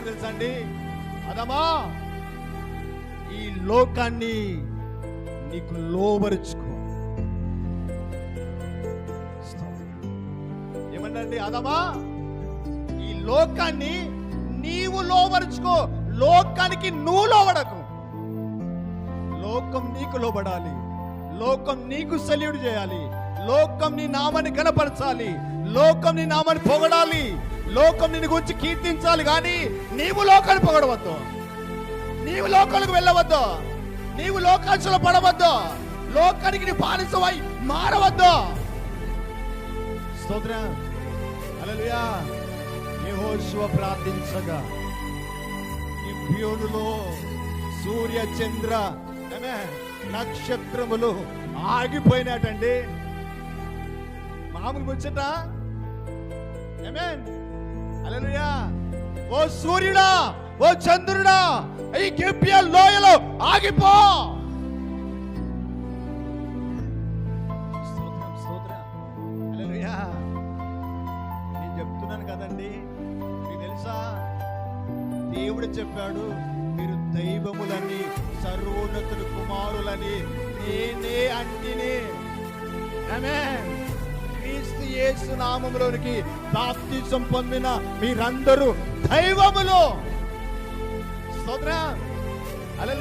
ఏమన్నాడు తెలుసా అండి? అదమా, ఈ లోకాన్ని నీకు లోబరుచుకో. ఏమన్నాండి? అదమా, ఈ లోకాన్ని నీవు లోబరుచుకో. లోకానికి నువ్వు లోబడకు. లోకం నీకు లోబడాలి. లోకం నీకు సెల్యూట్ చేయాలి. లోకం నీ నామాన్ని కనపరచాలి. లోకం నీ నామాన్ని పొగడాలి. లోకం నిన్ను గురించి కీర్తించాలి. కానీ నీవు లోకాన్ని పొగడవద్దు. నీవు లోకాలకు వెళ్ళవద్దు. నీవు లోకాంశలో పడవద్దు. లోకానికి నీ బానిసవై మారవద్దు. స్తోత్రం. హల్లెలూయా. యెహోషువ ప్రార్థించగా గిబియోనులో సూర్య చంద్ర నక్షత్రములు ఆగిపోయినట్టండి. మామూలు ముచ్చట. ఆమేన్. హల్లెలూయా. ఓ సూర్యుడా, ఓ చంద్రుడా, ఈ గిబియా లోయలో ఆగిపో. స్తోత్రం, స్తోత్రం. హల్లెలూయా. నేను చెప్తున్నాను కదండి, మీకు తెలుసా, దేవుడు చెప్పాడు, మీరు దైవములని, సర్వోన్నతుని కుమారులని నేనే అంటిని. ఆమేన్. క్రీస్తు యేసు నామములోనికి బాప్తిసం పొందిన మీరందరూ దైవములు. స్తోత్రం.